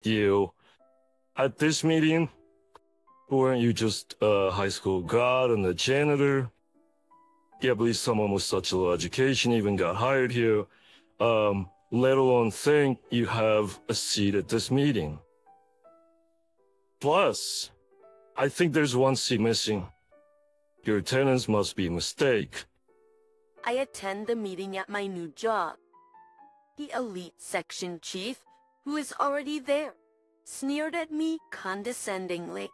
you. At this meeting, weren't you just a high school god and a janitor? Yeah, I believe someone with such a low education even got hired here. Let alone think you have a seat at this meeting. Plus, I think there's one seat missing. Your attendance must be a mistake. I attend the meeting at my new job. The elite section chief, who is already there, sneered at me condescendingly.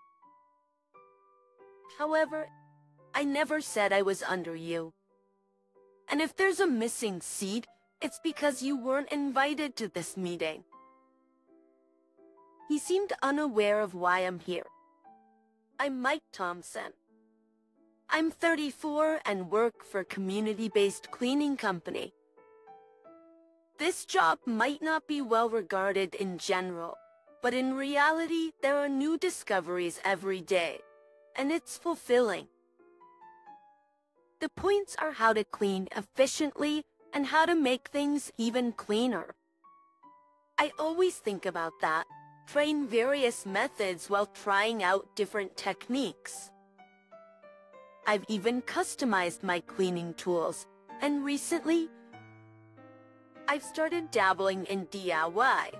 However, I never said I was under you. And if there's a missing seat, it's because you weren't invited to this meeting. He seemed unaware of why I'm here. I'm Mike Thompson. I'm 34 and work for a community-based cleaning company. This job might not be well regarded in general, but in reality, there are new discoveries every day, and it's fulfilling. The points are how to clean efficiently and how to make things even cleaner. I always think about that, trying various methods while trying out different techniques. I've even customized my cleaning tools, and recently, I've started dabbling in DIY.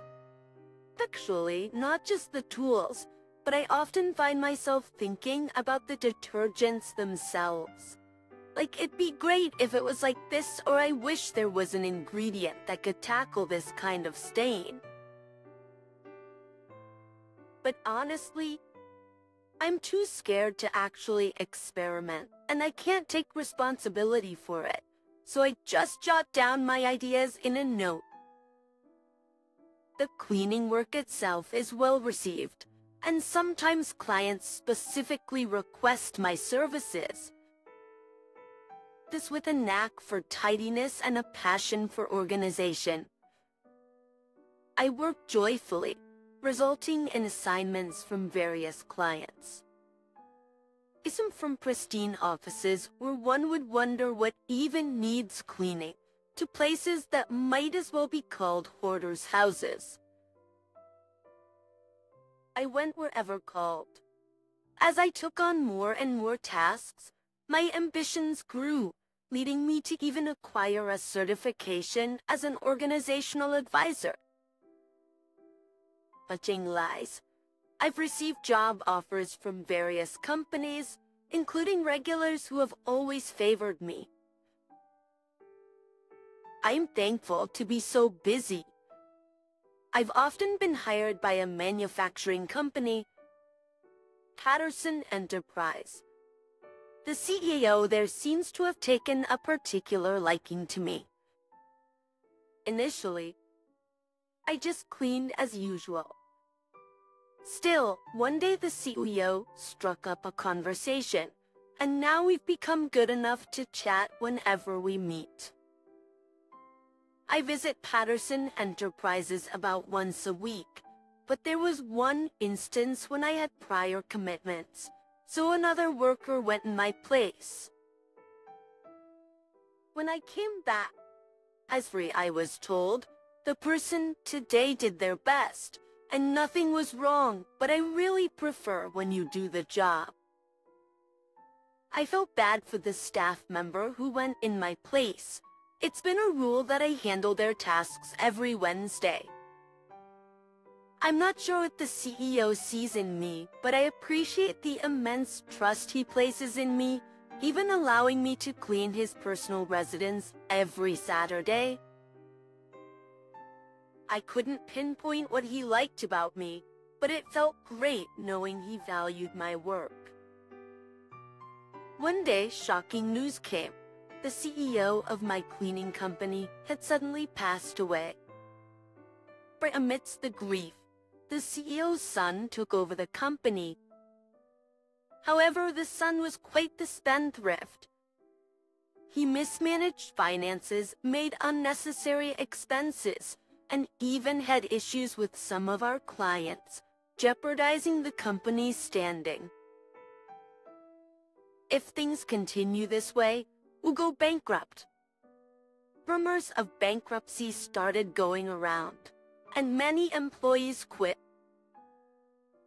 Actually, not just the tools, but I often find myself thinking about the detergents themselves. Like, it'd be great if it was like this, or I wish there was an ingredient that could tackle this kind of stain. But honestly, I'm too scared to actually experiment, and I can't take responsibility for it, so I just jot down my ideas in a note. The cleaning work itself is well received, and sometimes clients specifically request my services. This with a knack for tidiness and a passion for organization. I work joyfully, resulting in assignments from various clients. Some from pristine offices where one would wonder what even needs cleaning, to places that might as well be called hoarders' houses. I went wherever called. As I took on more and more tasks, my ambitions grew, leading me to even acquire a certification as an organizational advisor. Fudging lies. I've received job offers from various companies, including regulars who have always favored me. I'm thankful to be so busy. I've often been hired by a manufacturing company, Patterson Enterprise. The CEO there seems to have taken a particular liking to me. Initially, I just cleaned as usual. Still, one day the CEO struck up a conversation, and now we've become good enough to chat whenever we meet. I visit Patterson Enterprises about once a week, but there was one instance when I had prior commitments, so another worker went in my place. When I came back, as free I was told, the person today did their best, and nothing was wrong, but I really prefer when you do the job. I felt bad for the staff member who went in my place. It's been a rule that I handle their tasks every Wednesday. I'm not sure what the CEO sees in me, but I appreciate the immense trust he places in me, even allowing me to clean his personal residence every Saturday. I couldn't pinpoint what he liked about me, but it felt great knowing he valued my work. One day, shocking news came. The CEO of my cleaning company had suddenly passed away. But amidst the grief, the CEO's son took over the company. However, the son was quite the spendthrift. He mismanaged finances, made unnecessary expenses, and even had issues with some of our clients, jeopardizing the company's standing. If things continue this way, we'll go bankrupt. Rumors of bankruptcy started going around, and many employees quit,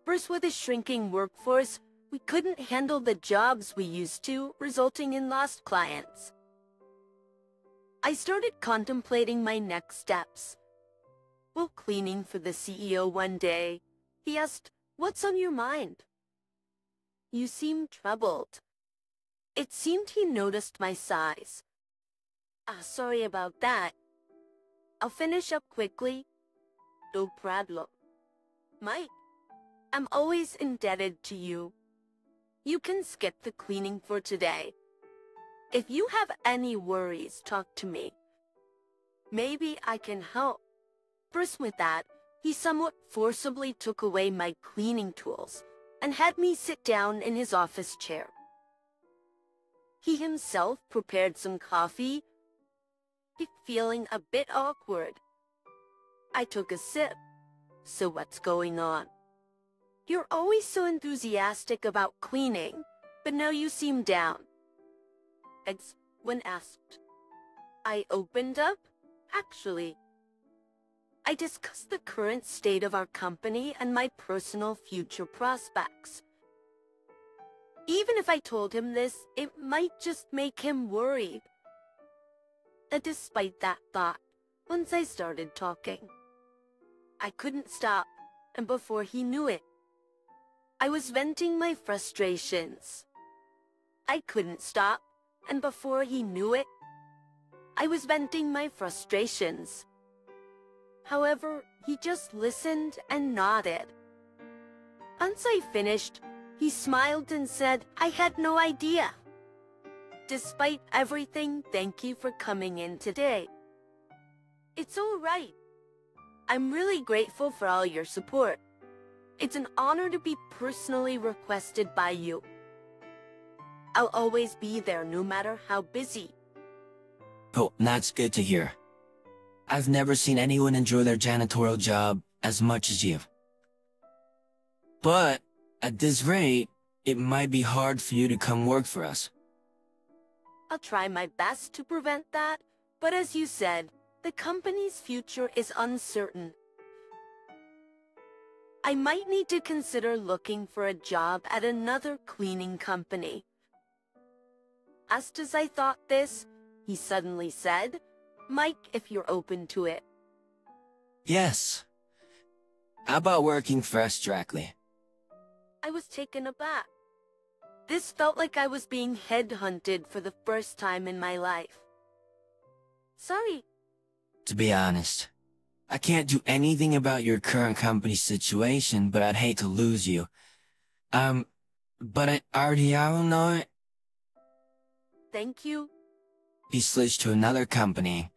First, with a shrinking workforce, we couldn't handle the jobs we used to, resulting in lost clients. I started contemplating my next steps. While cleaning for the CEO one day, he asked, "What's on your mind?" "You seem troubled." It seemed he noticed my size. Sorry about that. I'll finish up quickly. No problem. Mike, I'm always indebted to you. You can skip the cleaning for today. If you have any worries, talk to me. Maybe I can help. First with that, he somewhat forcibly took away my cleaning tools and had me sit down in his office chair. He himself prepared some coffee, feeling a bit awkward. I took a sip. "So what's going on? You're always so enthusiastic about cleaning, but now you seem down." When asked, I opened up. Actually, I discussed the current state of our company and my personal future prospects. Even if I told him this, it might just make him worried. Despite that thought, once I started talking, I couldn't stop, and before he knew it, I was venting my frustrations. I couldn't stop, and before he knew it, I was venting my frustrations. However, he just listened and nodded. Once I finished, he smiled and said, "I had no idea. Despite everything, thank you for coming in today. It's all right. I'm really grateful for all your support. It's an honor to be personally requested by you. I'll always be there no matter how busy." Oh, that's good to hear. I've never seen anyone enjoy their janitorial job as much as you. But, at this rate, it might be hard for you to come work for us. I'll try my best to prevent that, but as you said, the company's future is uncertain. I might need to consider looking for a job at another cleaning company. Just as I thought this, he suddenly said, "Mike, if you're open to it." Yes. How about working for us directly? I was taken aback. This felt like I was being headhunted for the first time in my life. Sorry. To be honest, I can't do anything about your current company situation, but I'd hate to lose you. But I already know it. Thank you. If you switch to another company,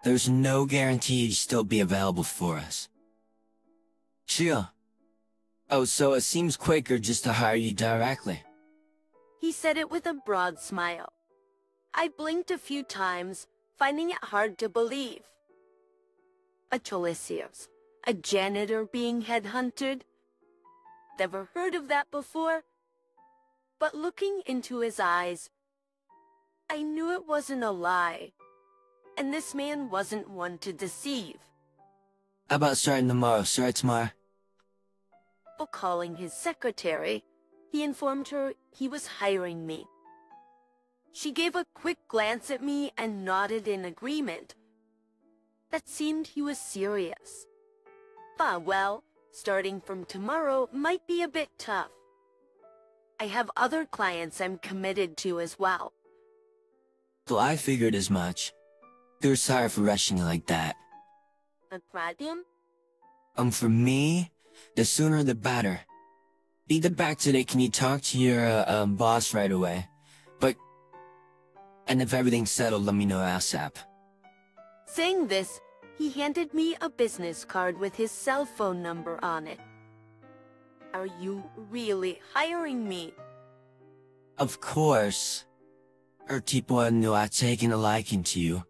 there's no guarantee you'd still be available for us. Sure. Oh, so it seems quicker just to hire you directly. He said it with a broad smile. I blinked a few times, finding it hard to believe. A Cholisios, a janitor being headhunted? Never heard of that before. But looking into his eyes, I knew it wasn't a lie, and this man wasn't one to deceive. How about starting tomorrow? Start tomorrow? While calling his secretary, he informed her he was hiring me. She gave a quick glance at me and nodded in agreement. That seemed he was serious. Well, starting from tomorrow might be a bit tough. I have other clients I'm committed to as well. So I figured as much. You're sorry for rushing you like that. A problem? For me, the sooner the better. Either back today, can you talk to your boss right away? And if everything's settled, let me know ASAP. Saying this, he handed me a business card with his cell phone number on it. Are you really hiring me? Of course. People knew I'd taken a liking to you.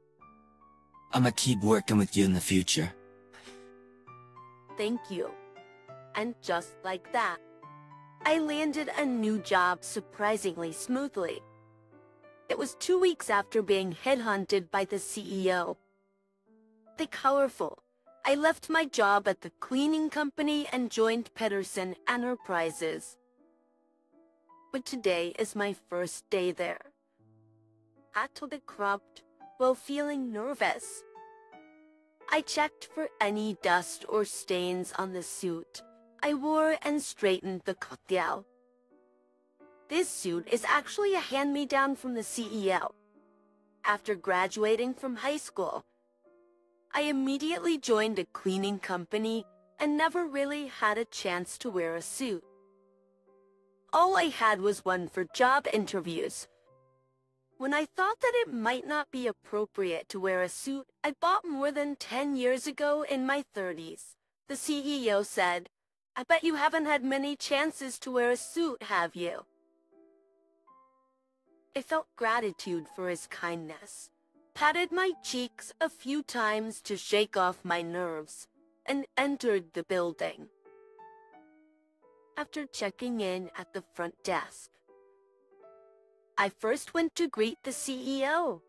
I'ma keep working with you in the future. Thank you. And just like that, I landed a new job surprisingly smoothly. It was 2 weeks after being headhunted by the CEO. The colorful, I left my job at the cleaning company and joined Pedersen Enterprises. But today is my first day there. Hatted cropped while feeling nervous. I checked for any dust or stains on the suit I wore and straightened the cocktail. This suit is actually a hand-me-down from the CEO. After graduating from high school, I immediately joined a cleaning company and never really had a chance to wear a suit. All I had was one for job interviews. When I thought that it might not be appropriate to wear a suit I bought more than 10 years ago in my 30s, the CEO said, "I bet you haven't had many chances to wear a suit, have you?" I felt gratitude for his kindness, patted my cheeks a few times to shake off my nerves, and entered the building. After checking in at the front desk, I first went to greet the CEO.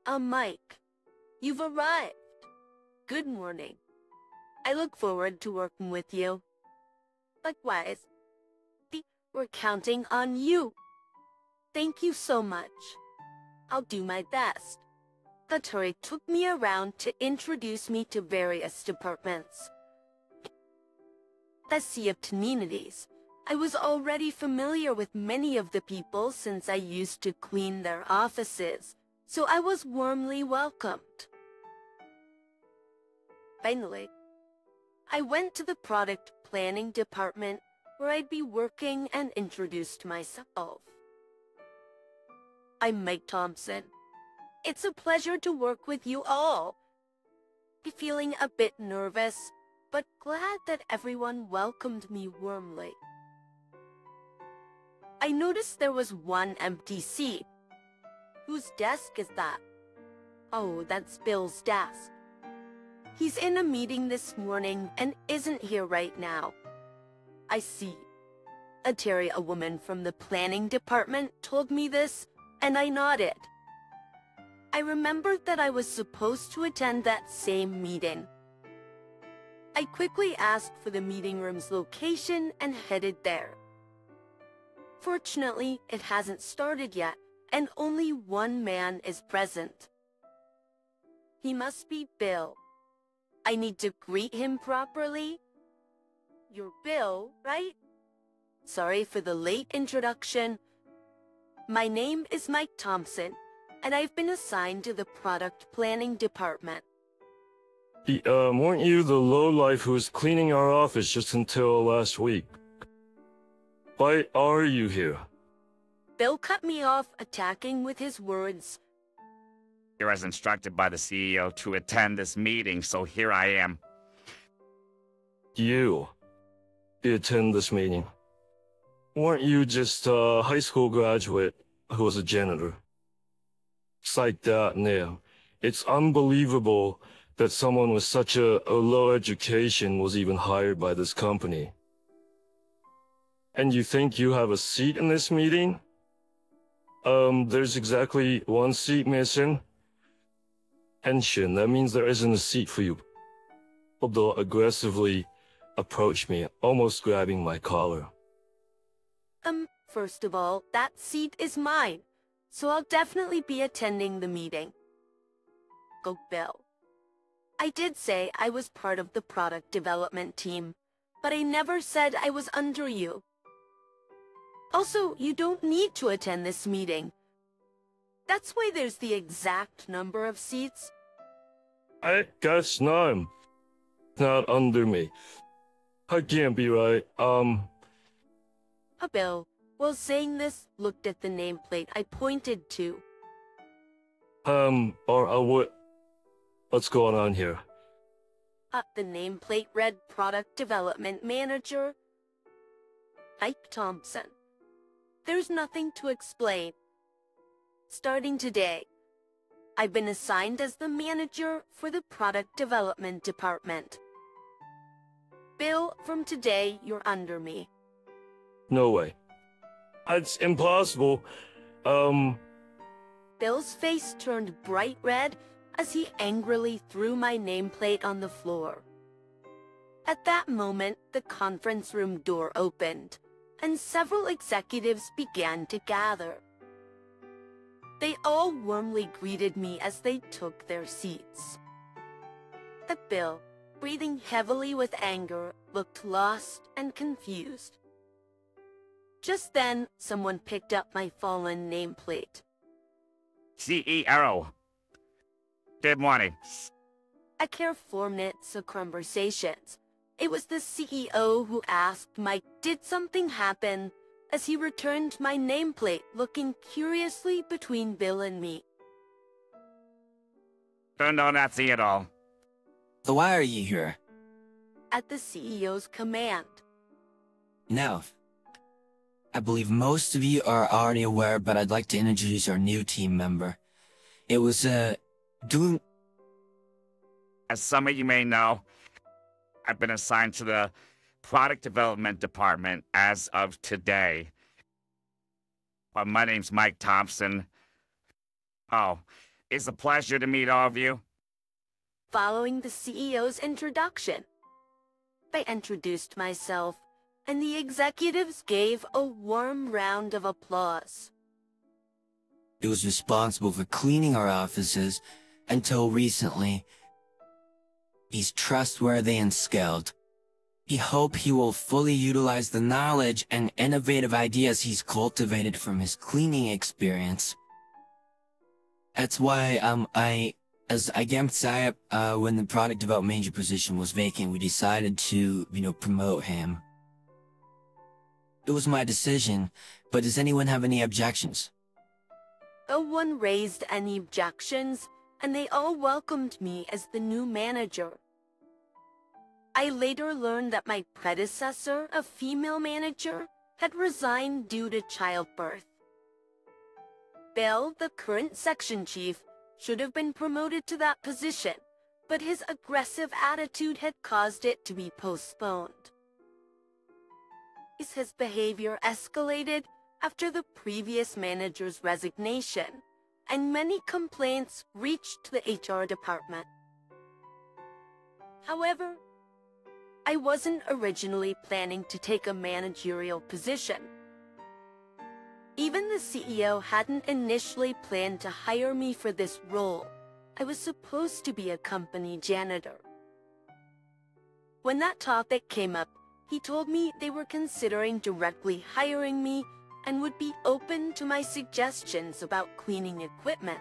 Mike, you've arrived. Good morning. I look forward to working with you. Likewise, we're counting on you. Thank you so much. I'll do my best. Katuri took me around to introduce me to various departments. The Sea of Communities. I was already familiar with many of the people since I used to clean their offices, so I was warmly welcomed. Finally, I went to the product planning department where I'd be working and introduced myself. I'm Mike Thompson. It's a pleasure to work with you all. I'm feeling a bit nervous, but glad that everyone welcomed me warmly. I noticed there was one empty seat. Whose desk is that? Oh, that's Bill's desk. He's in a meeting this morning and isn't here right now. I see. A woman from the planning department, told me this, and I nodded. I remembered that I was supposed to attend that same meeting. I quickly asked for the meeting room's location and headed there. Fortunately, it hasn't started yet, and only one man is present. He must be Bill. I need to greet him properly. You're Bill, right? Sorry for the late introduction. My name is Mike Thompson, and I've been assigned to the product planning department. Weren't you the lowlife who was cleaning our office just until last week? Why are you here? Bill cut me off, attacking with his words. You're as instructed by the CEO to attend this meeting, so here I am. You attend this meeting. Weren't you just a high school graduate who was a janitor? It's like that now. It's unbelievable that someone with such a low education was even hired by this company. And you think you have a seat in this meeting? There's exactly one seat missing. Henshin, that means there isn't a seat for you. Although aggressively approached me, almost grabbing my collar. First of all, that seat is mine, so I'll definitely be attending the meeting. Go, Bill. I did say I was part of the product development team, but I never said I was under you. Also, you don't need to attend this meeting. That's why there's the exact number of seats. I guess not. Not under me. I can't be right. Bill, while saying this, looked at the nameplate I pointed to. What's going on here? The nameplate read Product Development Manager, Mike Thompson. There's nothing to explain. Starting today, I've been assigned as the manager for the Product Development Department. Bill, from today, you're under me. No way. It's impossible. Bill's face turned bright red, as he angrily threw my nameplate on the floor. At that moment, the conference room door opened, and several executives began to gather. They all warmly greeted me as they took their seats. But Bill, breathing heavily with anger, looked lost and confused. Just then, someone picked up my fallen nameplate. CEO. Good morning. I care 4 minutes of conversations. It was the CEO who asked Mike, did something happen, as he returned my nameplate, looking curiously between Bill and me. Don't know that's it at all. So why are you here? At the CEO's command. Now, I believe most of you are already aware, but I'd like to introduce our new team member. It was, doing... As some of you may know, I've been assigned to the product development department as of today. My name's Mike Thompson. Oh, it's a pleasure to meet all of you. Following the CEO's introduction, I introduced myself, and the executives gave a warm round of applause. He was responsible for cleaning our offices until recently. He's trustworthy and skilled. We hope he will fully utilize the knowledge and innovative ideas he's cultivated from his cleaning experience. That's why, when the product development manager position was vacant, we decided to, promote him. It was my decision, but does anyone have any objections? No one raised any objections, and they all welcomed me as the new manager. I later learned that my predecessor, a female manager, had resigned due to childbirth. Bill, the current section chief, should have been promoted to that position, but his aggressive attitude had caused it to be postponed. His behavior escalated after the previous manager's resignation, and many complaints reached the HR department. However, I wasn't originally planning to take a managerial position. Even the CEO hadn't initially planned to hire me for this role. I was supposed to be a company janitor. When that topic came up, he told me they were considering directly hiring me and would be open to my suggestions about cleaning equipment.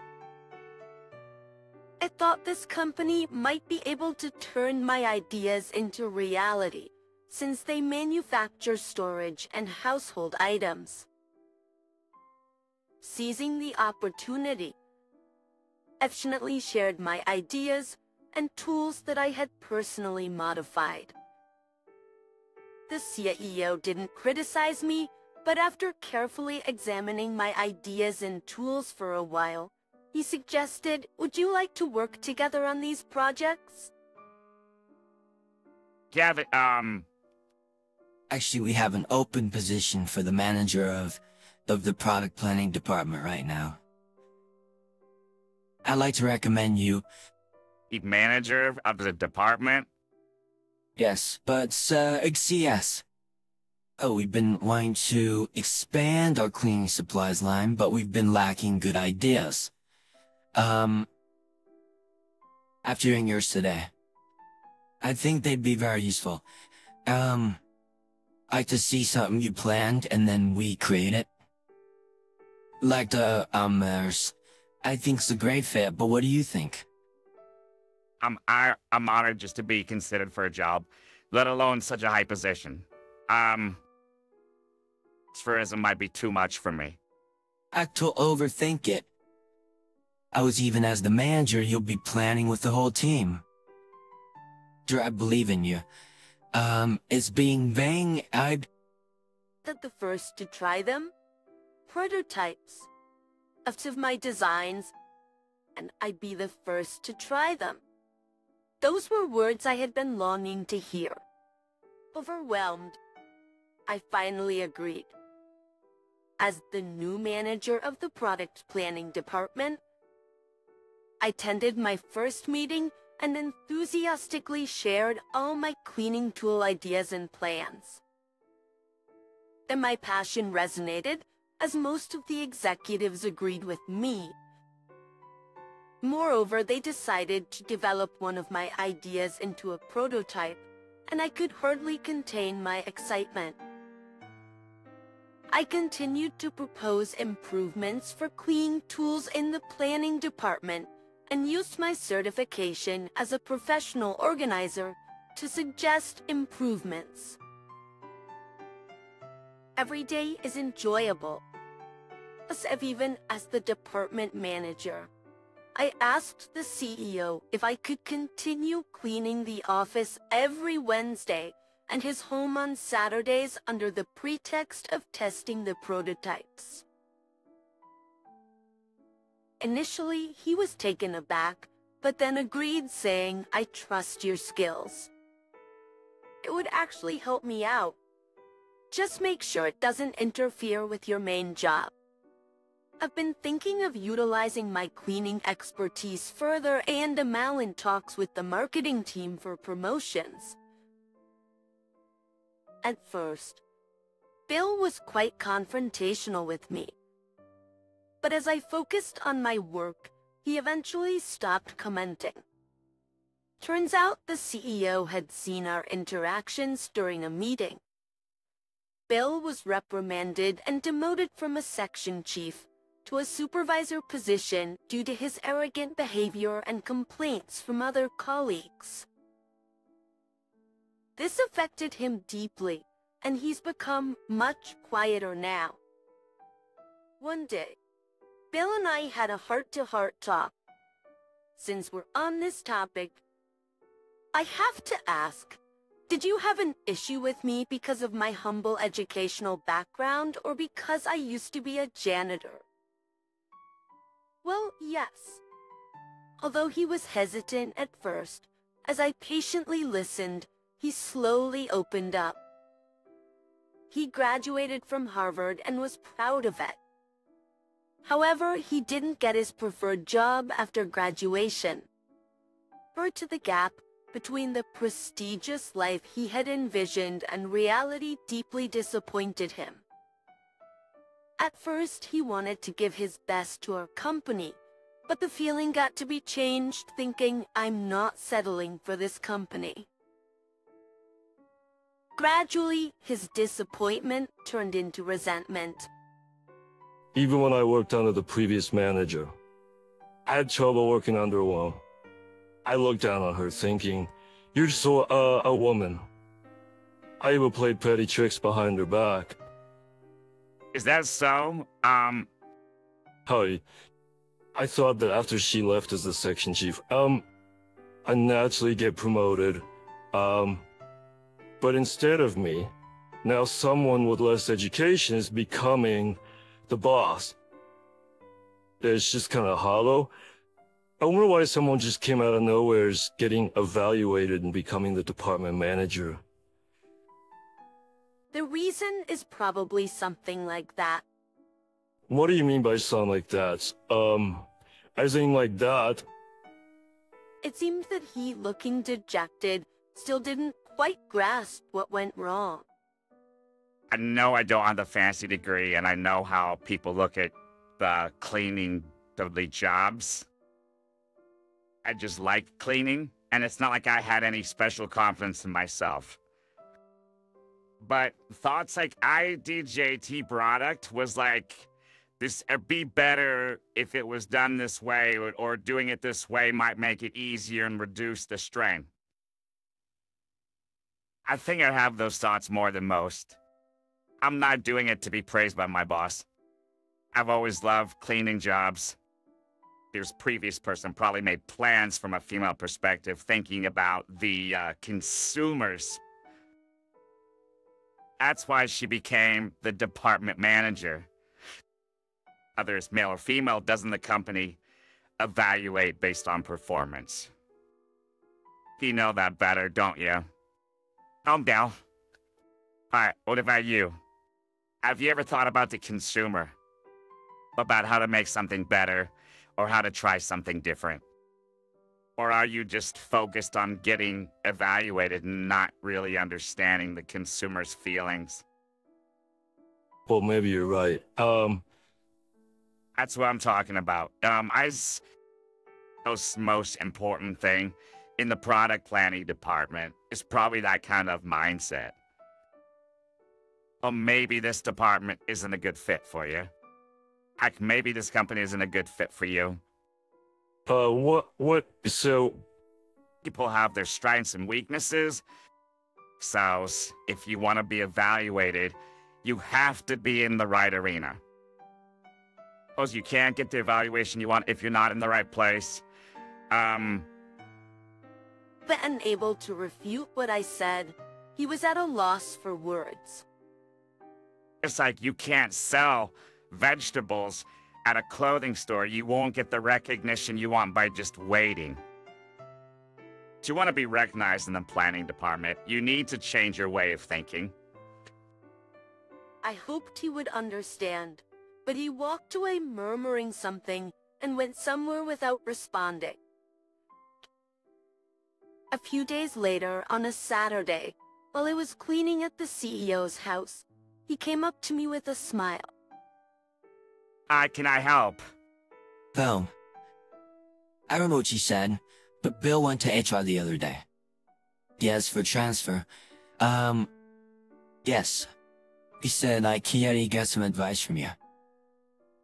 I thought this company might be able to turn my ideas into reality, since they manufacture storage and household items. Seizing the opportunity, I affectionately shared my ideas and tools that I had personally modified. The CEO didn't criticize me, but after carefully examining my ideas and tools for a while, he suggested, would you like to work together on these projects? Gavin, Actually, we have an open position for the manager of the product planning department right now. I'd like to recommend you. the manager of the department? Yes, but, yes. Oh, we've been wanting to expand our cleaning supplies line, but we've been lacking good ideas. After hearing yours today, I think they'd be very useful. I'd like to see something you planned and then we create it. Like the, I think it's a great fit, but what do you think? I'm honored just to be considered for a job, let alone such a high position. Tourism might be too much for me. To overthink it. I was even as the manager, you'll be planning with the whole team. I believe in you. It's being vain, That the first to try them? Prototypes. Of my designs, and I'd be the first to try them. Those were words I had been longing to hear. Overwhelmed, I finally agreed. As the new manager of the product planning department, I attended my first meeting and enthusiastically shared all my cleaning tool ideas and plans. Then my passion resonated, as most of the executives agreed with me. Moreover, they decided to develop one of my ideas into a prototype, and I could hardly contain my excitement. I continued to propose improvements for cleaning tools in the planning department and used my certification as a professional organizer to suggest improvements. Every day is enjoyable. Even as the department manager, I asked the CEO if I could continue cleaning the office every Wednesday and his home on Saturdays under the pretext of testing the prototypes. Initially, he was taken aback, but then agreed, saying, "I trust your skills. It would actually help me out. Just make sure it doesn't interfere with your main job." I've been thinking of utilizing my cleaning expertise further, and am now in talks with the marketing team for promotions. At first, Bill was quite confrontational with me. But as I focused on my work, he eventually stopped commenting. Turns out the CEO had seen our interactions during a meeting. Bill was reprimanded and demoted from a section chief to a supervisor position due to his arrogant behavior and complaints from other colleagues. This affected him deeply, and he's become much quieter now. One day, Bill and I had a heart-to-heart talk. Since we're on this topic, I have to ask, did you have an issue with me because of my humble educational background, or because I used to be a janitor? Well, yes. Although he was hesitant at first, as I patiently listened, he slowly opened up. He graduated from Harvard and was proud of it. However, he didn't get his preferred job after graduation. Referred to the gap between the prestigious life he had envisioned and reality deeply disappointed him. At first, he wanted to give his best to our company, but the feeling got to be changed, thinking, "I'm not settling for this company." Gradually, his disappointment turned into resentment. Even when I worked under the previous manager, I had trouble working under one. I looked down on her thinking, "You're so, a woman." I even played petty tricks behind her back. Is that so? I thought that after she left as the section chief, I'd naturally get promoted. But instead of me, now someone with less education is becoming the boss. It's just kind of hollow. I wonder why someone just came out of nowhere is getting evaluated and becoming the department manager. The reason is probably something like that. What do you mean by something like that? As in like that? It seems that he, looking dejected, still didn't quite grasp what went wrong. I know I don't have the fancy degree, and I know how people look at the cleaning the jobs. I just like cleaning, and it's not like I had any special confidence in myself. But thoughts like IDJT product was like, this would be better if it was done this way, or doing it this way might make it easier and reduce the strain. I think I have those thoughts more than most. I'm not doing it to be praised by my boss. I've always loved cleaning jobs. This previous person probably made plans from a female perspective, thinking about the consumers. That's why she became the department manager. Whether it's male or female, doesn't the company evaluate based on performance? You know that better, don't you? Calm down. Alright, what about you? Have you ever thought about the consumer? About how to make something better, or how to try something different? Or are you just focused on getting evaluated and not really understanding the consumer's feelings? Well, maybe you're right. That's what I'm talking about. The most important thing in the product planning department is probably that kind of mindset. Or maybe this department isn't a good fit for you. Heck, maybe this company isn't a good fit for you. So, People have their strengths and weaknesses. So, if you want to be evaluated, you have to be in the right arena. Suppose you can't get the evaluation you want if you're not in the right place. Unable to refute what I said, he was at a loss for words. It's like you can't sell vegetables at a clothing store. You won't get the recognition you want by just waiting. If you want to be recognized in the planning department, you need to change your way of thinking. I hoped he would understand, but he walked away murmuring something and went somewhere without responding. A few days later, on a Saturday, while I was cleaning at the CEO's house, he came up to me with a smile. Can I help? Well, I don't know what you said, but Bill went to HR the other day. Yes, for transfer. Yes. He said, he had to get some advice from you.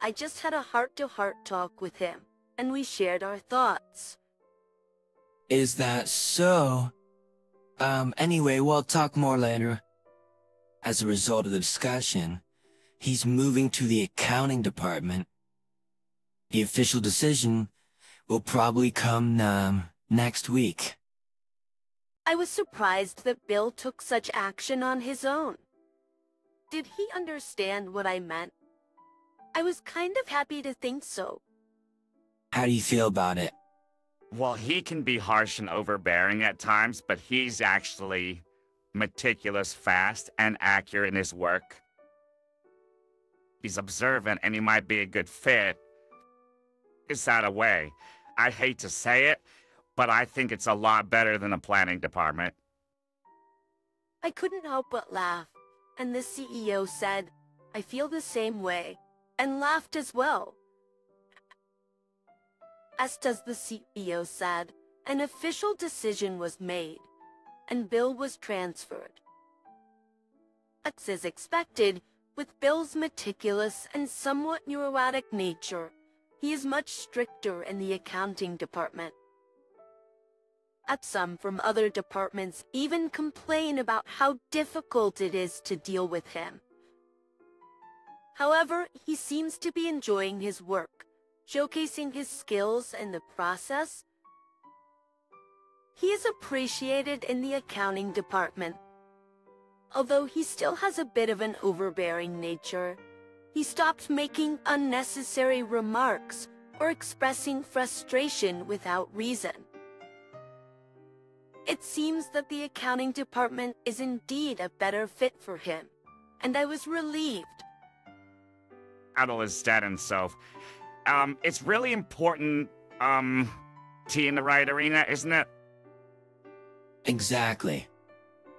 I just had a heart-to-heart talk with him, and we shared our thoughts. Is that so? Anyway, we'll talk more later. As a result of the discussion, he's moving to the accounting department. The official decision will probably come, next week. I was surprised that Bill took such action on his own. Did he understand what I meant? I was kind of happy to think so. How do you feel about it? Well, he can be harsh and overbearing at times, but he's actually meticulous, fast, and accurate in his work. He's observant, and he might be a good fit. It's that a way. I hate to say it, but I think it's a lot better than a planning department. I couldn't help but laugh, and the CEO said, "I feel the same way," and laughed as well. As does the CEO said, an official decision was made, and Bill was transferred. As expected, with Bill's meticulous and somewhat neurotic nature, he is much stricter in the accounting department. Some from other departments even complain about how difficult it is to deal with him. However, he seems to be enjoying his work, showcasing his skills in the process. He is appreciated in the accounting department. Although he still has a bit of an overbearing nature, he stopped making unnecessary remarks or expressing frustration without reason. It seems that the accounting department is indeed a better fit for him, and I was relieved. Adel is dead himself. It's really important, to in the right arena, isn't it? Exactly.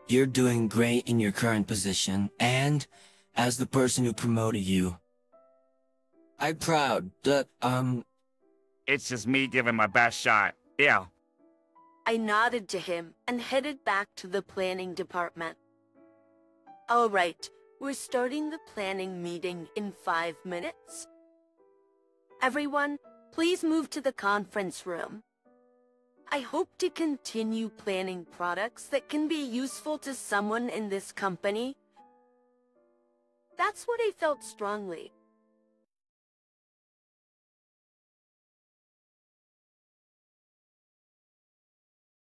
You're doing great in your current position, and as the person who promoted you, I'm proud that, It's just me giving my best shot. Yeah. I nodded to him and headed back to the planning department. All right, we're starting the planning meeting in 5 minutes. Everyone, please move to the conference room. I hope to continue planning products that can be useful to someone in this company. That's what I felt strongly.